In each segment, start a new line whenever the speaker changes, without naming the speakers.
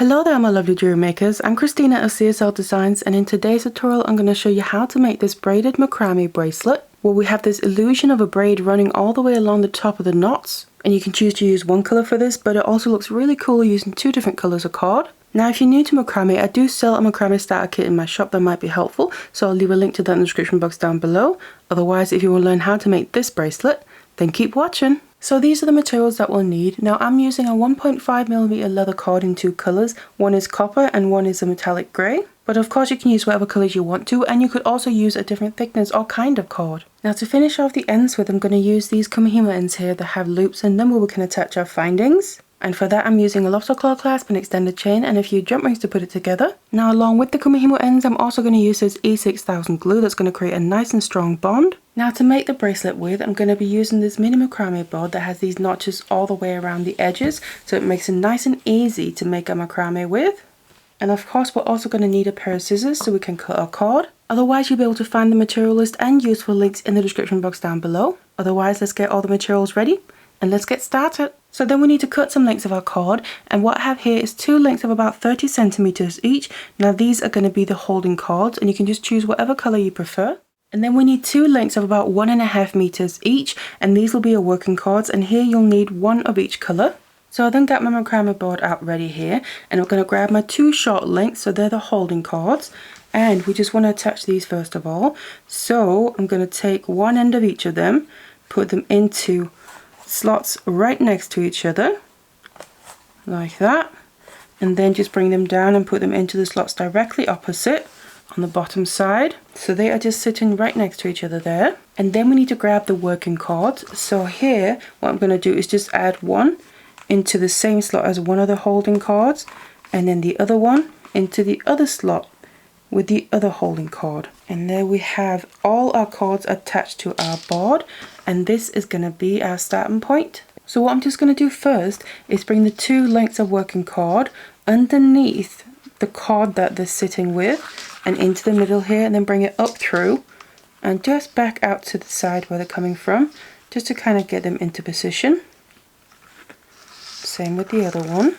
Hello there my lovely jewelry makers, I'm Christina of CSLdesigns, and in today's tutorial I'm going to show you how to make this braided macrame bracelet where we have this illusion of a braid running all the way along the top of the knots, and you can choose to use one colour for this, but it also looks really cool using two different colours of cord. Now if you're new to macrame, I do sell a macrame starter kit in my shop that might be helpful, so I'll leave a link to that in the description box down below. Otherwise, if you want to learn how to make this bracelet, then keep watching. So these are the materials that we'll need. Now I'm using a 1.5mm leather cord in two colours. One is copper and one is a metallic grey. But of course you can use whatever colours you want to, and you could also use a different thickness or kind of cord. Now to finish off the ends with, I'm going to use these kumihimo ends here that have loops in them where we can attach our findings. And for that I'm using a lobster claw clasp, an extended chain and a few jump rings to put it together. Now along with the kumihimo ends I'm also going to use this E6000 glue that's going to create a nice and strong bond. Now to make the bracelet with, I'm going to be using this mini macrame board that has these notches all the way around the edges, so it makes it nice and easy to make a macrame with. And of course we're also going to need a pair of scissors so we can cut our cord. Otherwise you'll be able to find the material list and useful links in the description box down below. Otherwise let's get all the materials ready and let's get started. So then we need to cut some lengths of our cord, and what I have here is two lengths of about 30 centimeters each. Now these are going to be the holding cords, and you can just choose whatever color you prefer. And then we need two lengths of about 1.5 meters each, and these will be your working cords, and here you'll need one of each color. So I then got my macrame board out ready here, and I'm going to grab my two short lengths, so they're the holding cords, and we just want to attach these first of all. So I'm going to take one end of each of them, put them into slots right next to each other like that, and then just bring them down and put them into the slots directly opposite on the bottom side, so they are just sitting right next to each other there. And then we need to grab the working cords. So here what I'm going to do is just add one into the same slot as one of the holding cords, and then the other one into the other slot with the other holding cord. And there we have all our cords attached to our board, and this is going to be our starting point. So what I'm just going to do first is bring the two lengths of working cord underneath the cord that they're sitting with and into the middle here, and then bring it up through and just back out to the side where they're coming from, just to kind of get them into position. Same with the other one.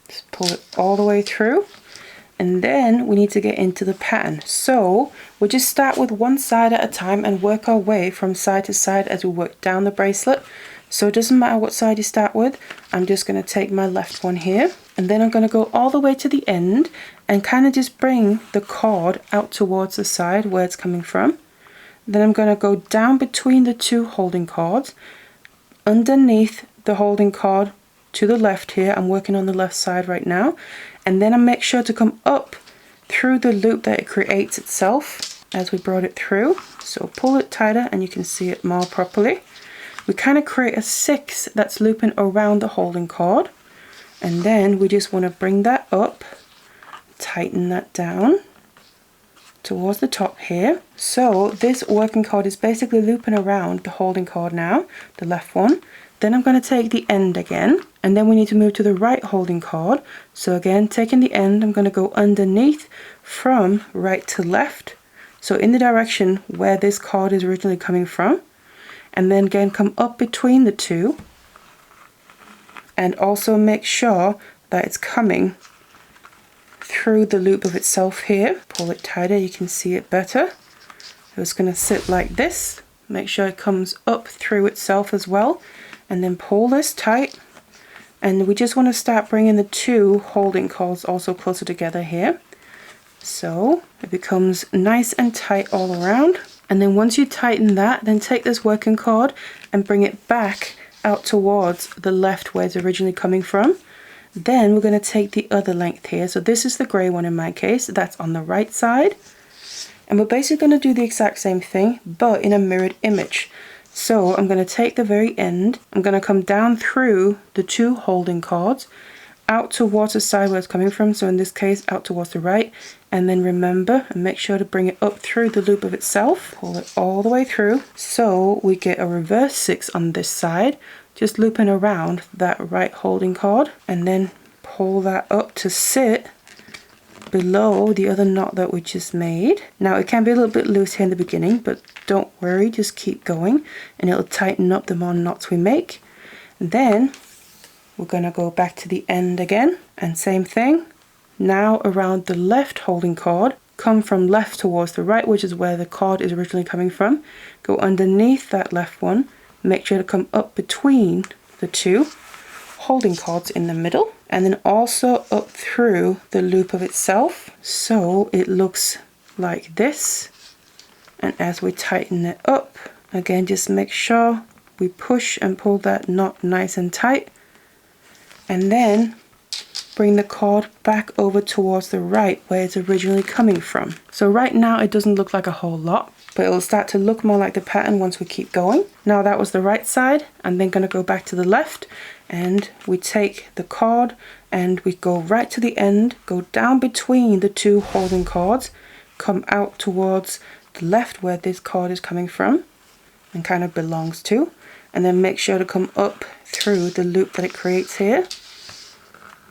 Just pull it all the way through. And then we need to get into the pattern. So we'll just start with one side at a time and work our way from side to side as we work down the bracelet. So it doesn't matter what side you start with. I'm just going to take my left one here, and then I'm going to go all the way to the end and kind of just bring the cord out towards the side where it's coming from. Then I'm going to go down between the two holding cords, underneath the holding cord to the left here. I'm working on the left side right now. And then I make sure to come up through the loop that it creates itself as we brought it through. So pull it tighter and you can see it more properly. We kind of create a 6 that's looping around the holding cord. And then we just want to bring that up, tighten that down towards the top here. So this working cord is basically looping around the holding cord now, the left one. Then I'm going to take the end again, and then we need to move to the right holding cord. So again, taking the end, I'm going to go underneath from right to left, so in the direction where this cord is originally coming from, and then again come up between the two, and also make sure that it's coming through the loop of itself here. Pull it tighter, you can see it better. It's going to sit like this. Make sure it comes up through itself as well. And then pull this tight, and we just want to start bringing the two holding cords also closer together here, so it becomes nice and tight all around. And then once you tighten that, then take this working cord and bring it back out towards the left where it's originally coming from. Then we're going to take the other length here, so this is the grey one in my case, that's on the right side, and we're basically going to do the exact same thing but in a mirrored image. So I'm going to take the very end, I'm going to come down through the two holding cords, out towards the side where it's coming from, so in this case out towards the right, and then remember and make sure to bring it up through the loop of itself, pull it all the way through, so we get a reverse 6 on this side, just looping around that right holding cord, and then pull that up to sit below the other knot that we just made. Now it can be a little bit loose here in the beginning, but don't worry, just keep going and it'll tighten up the more knots we make. And then we're going to go back to the end again, and same thing. Now around the left holding cord, come from left towards the right, which is where the cord is originally coming from. Go underneath that left one, make sure to come up between the two holding cords in the middle, and then also up through the loop of itself, so it looks like this. And as we tighten it up, again, just make sure we push and pull that knot nice and tight, and then bring the cord back over towards the right where it's originally coming from. So right now it doesn't look like a whole lot, but it'll start to look more like the pattern once we keep going. Now that was the right side, I'm then going to go back to the left, and we take the cord and we go right to the end, go down between the two holding cords, come out towards the left where this cord is coming from and kind of belongs to, and then make sure to come up through the loop that it creates here.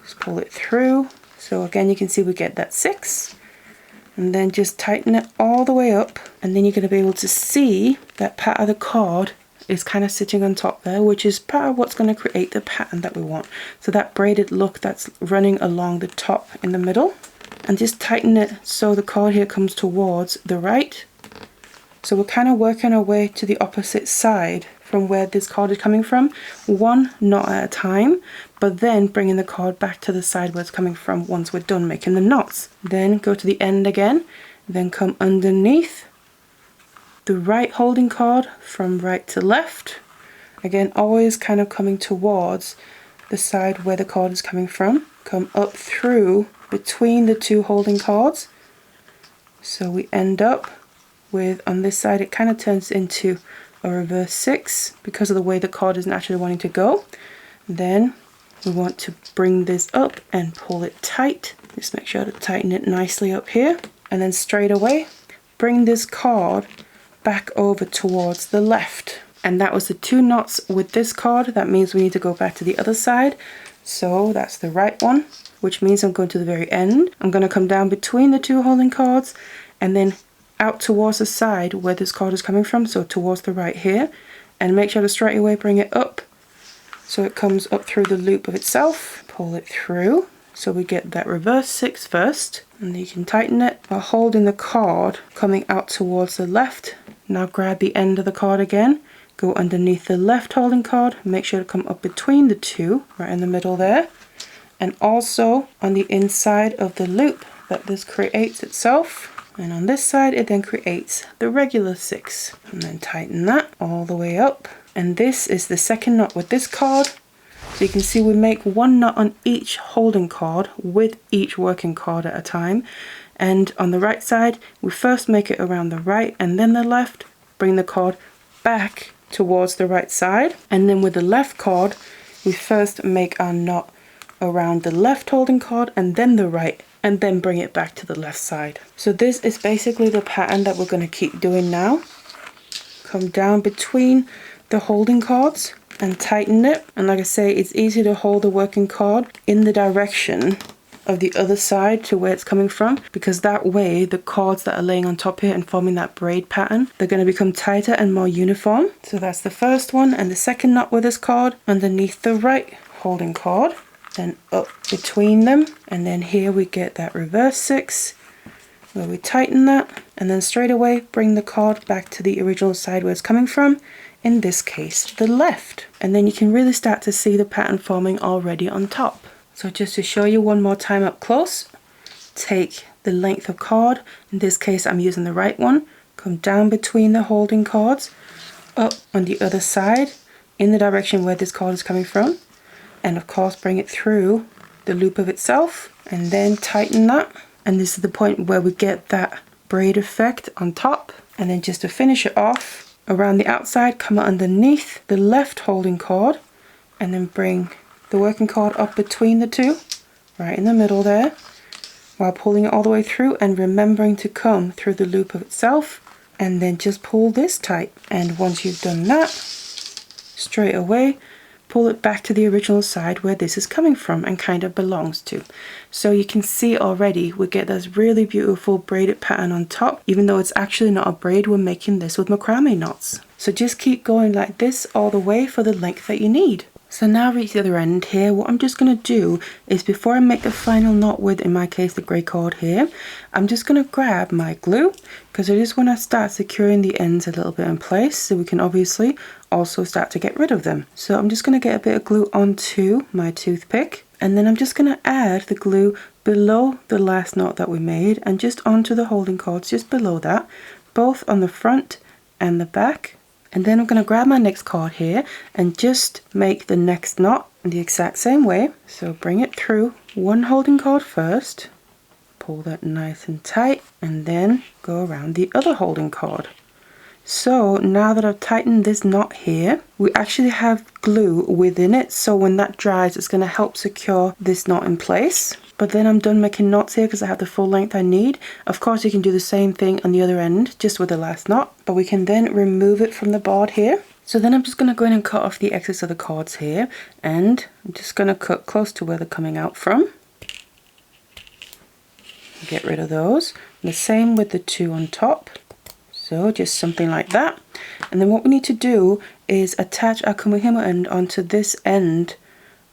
Just pull it through. So again, you can see we get that 6, and then just tighten it all the way up, and then you're going to be able to see that part of the cord is kind of sitting on top there, which is part of what's going to create the pattern that we want. So that braided look that's running along the top in the middle, and just tighten it so the cord here comes towards the right. So we're kind of working our way to the opposite side from where this cord is coming from, one knot at a time, but then bringing the cord back to the side where it's coming from once we're done making the knots. Then go to the end again, then come underneath the right holding cord from right to left. Again, always kind of coming towards the side where the cord is coming from. Come up through between the two holding cords. So we end up with, on this side, it kind of turns into a reverse 6 because of the way the cord is naturally wanting to go. Then we want to bring this up and pull it tight. Just make sure to tighten it nicely up here, and then straight away bring this cord back over towards the left. And that was the 2 knots with this cord. That means we need to go back to the other side. So that's the right one, which means I'm going to the very end. I'm going to come down between the 2 holding cords and then out towards the side where this cord is coming from, so towards the right here, and make sure to straight away bring it up so it comes up through the loop of itself. Pull it through so we get that reverse 6 first, and you can tighten it while holding the cord coming out towards the left. Now grab the end of the cord again, go underneath the left holding cord, make sure to come up between the 2 right in the middle there, and also on the inside of the loop that this creates itself. And on this side, it then creates the regular 6. And then tighten that all the way up. And this is the second knot with this cord. So you can see we make 1 knot on each holding cord with each working cord at a time. And on the right side, we first make it around the right and then the left. Bring the cord back towards the right side. And then with the left cord, we first make our knot around the left holding cord and then the right, and then bring it back to the left side. So this is basically the pattern that we're going to keep doing now. Come down between the holding cords and tighten it. And like I say, it's easy to hold the working cord in the direction of the other side to where it's coming from, because that way the cords that are laying on top here and forming that braid pattern, they're going to become tighter and more uniform. So that's the first one, and the second knot with this cord underneath the right holding cord, then up between them, and then here we get that reverse 6 where we tighten that, and then straight away bring the cord back to the original side where it's coming from, in this case the left, and then you can really start to see the pattern forming already on top. So just to show you one more time up close, take the length of cord, in this case I'm using the right one, come down between the holding cords, up on the other side in the direction where this cord is coming from, and of course bring it through the loop of itself, and then tighten that. And this is the point where we get that braid effect on top. And then just to finish it off, around the outside, come underneath the left holding cord, and then bring the working cord up between the 2, right in the middle there, while pulling it all the way through and remembering to come through the loop of itself, and then just pull this tight. And once you've done that, straight away pull it back to the original side where this is coming from and kind of belongs to. So you can see already we get this really beautiful braided pattern on top. Even though it's actually not a braid, we're making this with macrame knots. So just keep going like this all the way for the length that you need. So now I've reached the other end here. What I'm just going to do is, before I make the final knot with, in my case, the grey cord here, I'm just going to grab my glue, because I just want to start securing the ends a little bit in place so we can obviously also start to get rid of them. So I'm just going to get a bit of glue onto my toothpick, and then I'm just going to add the glue below the last knot that we made and just onto the holding cords just below that, both on the front and the back. And then I'm going to grab my next cord here and just make the next knot in the exact same way. So bring it through one holding cord first, pull that nice and tight, and then go around the other holding cord. So now that I've tightened this knot here, we actually have glue within it, so when that dries it's going to help secure this knot in place. But then I'm done making knots here because I have the full length I need. Of course you can do the same thing on the other end just with the last knot, but we can then remove it from the board here. So then I'm just going to go in and cut off the excess of the cords here, and I'm just going to cut close to where they're coming out from. Get rid of those. And the same with the two on top. So just something like that. And then what we need to do is attach our kumihimo end onto this end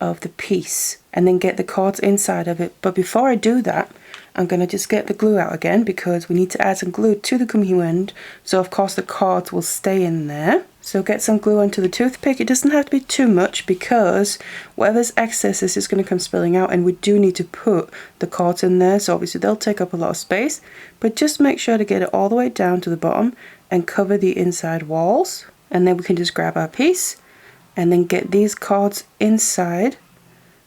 of the piece and then get the cords inside of it. But before I do that, I'm going to just get the glue out again because we need to add some glue to the kumihimo end, so of course the cords will stay in there. So get some glue onto the toothpick. It doesn't have to be too much because whatever's excess is just going to come spilling out, and we do need to put the cords in there, so obviously they'll take up a lot of space, but just make sure to get it all the way down to the bottom and cover the inside walls. And then we can just grab our piece and then get these cords inside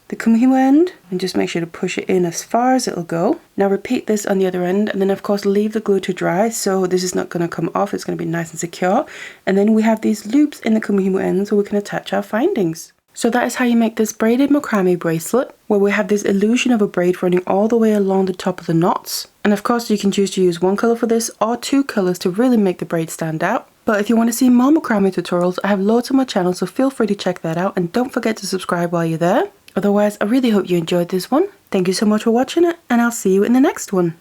the kumihimo end and just make sure to push it in as far as it'll go. Now repeat this on the other end, and then of course leave the glue to dry so this is not going to come off, it's going to be nice and secure. And then we have these loops in the kumihimo end so we can attach our findings. So that is how you make this braided macrame bracelet, where we have this illusion of a braid running all the way along the top of the knots. And of course you can choose to use one colour for this or two colours to really make the braid stand out. But if you want to see more macrame tutorials, I have loads on my channel, so feel free to check that out, and don't forget to subscribe while you're there. Otherwise, I really hope you enjoyed this one. Thank you so much for watching it, and I'll see you in the next one.